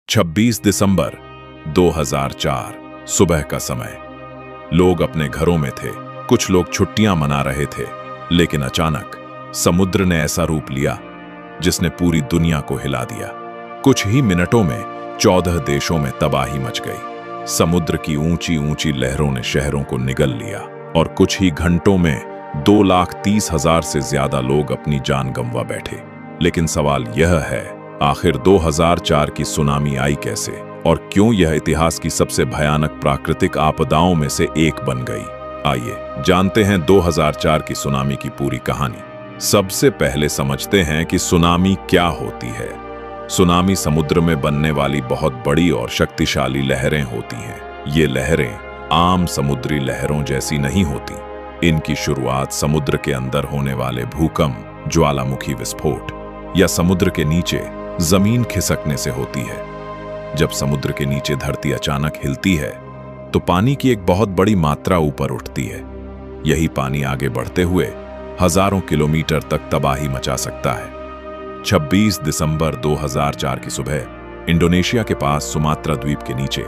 26 दिसंबर 2004 सुबह का समय। लोग अपने घरों में थे, कुछ लोग छुट्टियां मना रहे थे, लेकिन अचानक समुद्र ने ऐसा रूप लिया जिसने पूरी दुनिया को हिला दिया। कुछ ही मिनटों में 14 देशों में तबाही मच गई। समुद्र की ऊंची ऊंची लहरों ने शहरों को निगल लिया और कुछ ही घंटों में 2,30,000 से ज्यादा लोग अपनी जान गंवा बैठे। लेकिन सवाल यह है, आखिर 2004 की सुनामी आई कैसे और क्यों यह इतिहास की सबसे भयानक प्राकृतिक आपदाओं में से एक बन गई? आइए जानते हैं 2004 की सुनामी की पूरी कहानी। सबसे पहले समझते हैं कि सुनामी क्या होती है। सुनामी समुद्र में बनने वाली बहुत बड़ी और शक्तिशाली लहरें होती हैं। ये लहरें आम समुद्री लहरों जैसी नहीं होती। इनकी शुरुआत समुद्र के अंदर होने वाले भूकंप, ज्वालामुखी विस्फोट या समुद्र के नीचे जमीन खिसकने से होती है। जब समुद्र के नीचे धरती अचानक हिलती है तो पानी की एक बहुत बड़ी मात्रा ऊपर उठती है। यही पानी आगे बढ़ते हुए हजारों किलोमीटर तक तबाही मचा सकता है। 26 दिसंबर 2004 की सुबह इंडोनेशिया के पास सुमात्रा द्वीप के नीचे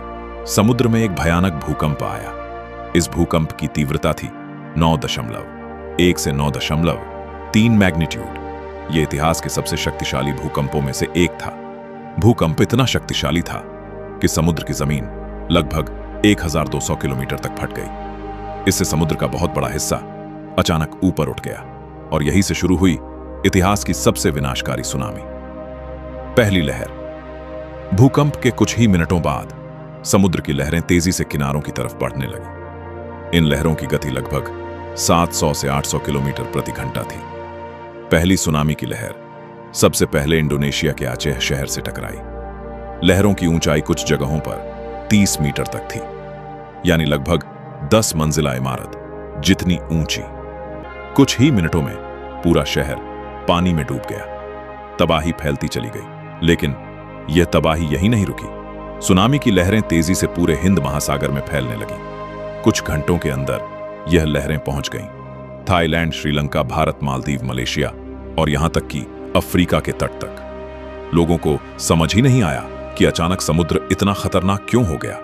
समुद्र में एक भयानक भूकंप आया। इस भूकंप की तीव्रता थी 9.1 से 9.3 मैग्नीट्यूड। यह इतिहास के सबसे शक्तिशाली भूकंपों में से एक था। भूकंप इतना शक्तिशाली था कि समुद्र की जमीन लगभग 1200 किलोमीटर तक फट गई। इससे समुद्र का बहुत बड़ा हिस्सा अचानक ऊपर उठ गया और यहीं से शुरू हुई इतिहास की सबसे विनाशकारी सुनामी। पहली लहर। भूकंप के कुछ ही मिनटों बाद समुद्र की लहरें तेजी से किनारों की तरफ बढ़ने लगी। इन लहरों की गति लगभग 700 से 800 किलोमीटर प्रति घंटा थी। पहली सुनामी की लहर सबसे पहले इंडोनेशिया के आचेह शहर से टकराई। लहरों की ऊंचाई कुछ जगहों पर 30 मीटर तक थी, यानी लगभग 10 मंजिला इमारत जितनी ऊंची। कुछ ही मिनटों में पूरा शहर पानी में डूब गया। तबाही फैलती चली गई, लेकिन यह तबाही यहीं नहीं रुकी। सुनामी की लहरें तेजी से पूरे हिंद महासागर में फैलने लगीं। कुछ घंटों के अंदर यह लहरें पहुंच गईं थाईलैंड, श्रीलंका, भारत, मालदीव, मलेशिया और यहां तक कि अफ्रीका के तट तक। लोगों को समझ ही नहीं आया कि अचानक समुद्र इतना खतरनाक क्यों हो गया।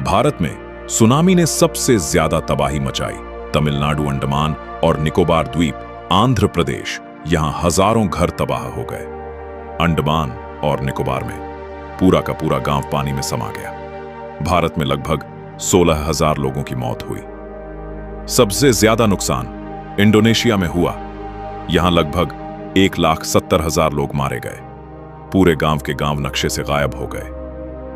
भारत में सुनामी ने सबसे ज्यादा तबाही मचाई। तमिलनाडु, अंडमान और निकोबार द्वीप, आंध्र प्रदेश, यहां हजारों घर तबाह हो गए। अंडमान और निकोबार में पूरा का पूरा गांव पानी में समा गया। भारत में लगभग 16,000 लोगों की मौत हुई। सबसे ज्यादा नुकसान इंडोनेशिया में हुआ। यहां लगभग 1,70,000 लोग मारे गए। पूरे गांव के गांव नक्शे से गायब हो गए।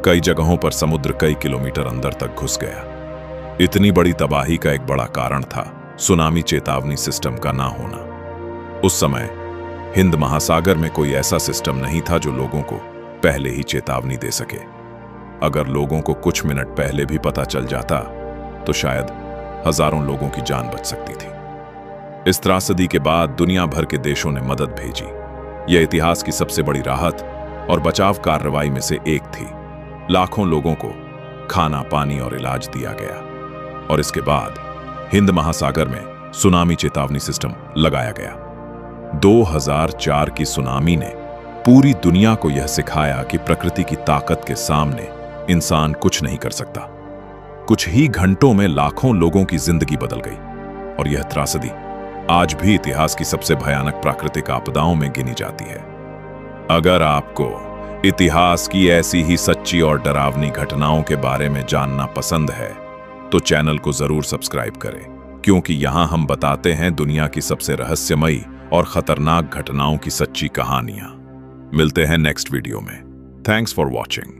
कई जगहों पर समुद्र कई किलोमीटर अंदर तक घुस गया। इतनी बड़ी तबाही का एक बड़ा कारण था सुनामी चेतावनी सिस्टम का ना होना। उस समय हिंद महासागर में कोई ऐसा सिस्टम नहीं था जो लोगों को पहले ही चेतावनी दे सके। अगर लोगों को कुछ मिनट पहले भी पता चल जाता तो शायद हजारों लोगों की जान बच सकती थी। इस त्रासदी के बाद दुनिया भर के देशों ने मदद भेजी। यह इतिहास की सबसे बड़ी राहत और बचाव कार्रवाई में से एक थी। लाखों लोगों को खाना, पानी और इलाज दिया गया और इसके बाद हिंद महासागर में सुनामी चेतावनी सिस्टम लगाया गया। 2004 की सुनामी ने पूरी दुनिया को यह सिखाया कि प्रकृति की ताकत के सामने इंसान कुछ नहीं कर सकता। कुछ ही घंटों में लाखों लोगों की जिंदगी बदल गई और यह त्रासदी आज भी इतिहास की सबसे भयानक प्राकृतिक आपदाओं में गिनी जाती है। अगर आपको इतिहास की ऐसी ही सच्ची और डरावनी घटनाओं के बारे में जानना पसंद है तो चैनल को जरूर सब्सक्राइब करें, क्योंकि यहां हम बताते हैं दुनिया की सबसे रहस्यमयी और खतरनाक घटनाओं की सच्ची कहानियां। मिलते हैं नेक्स्ट वीडियो में। Thanks for watching.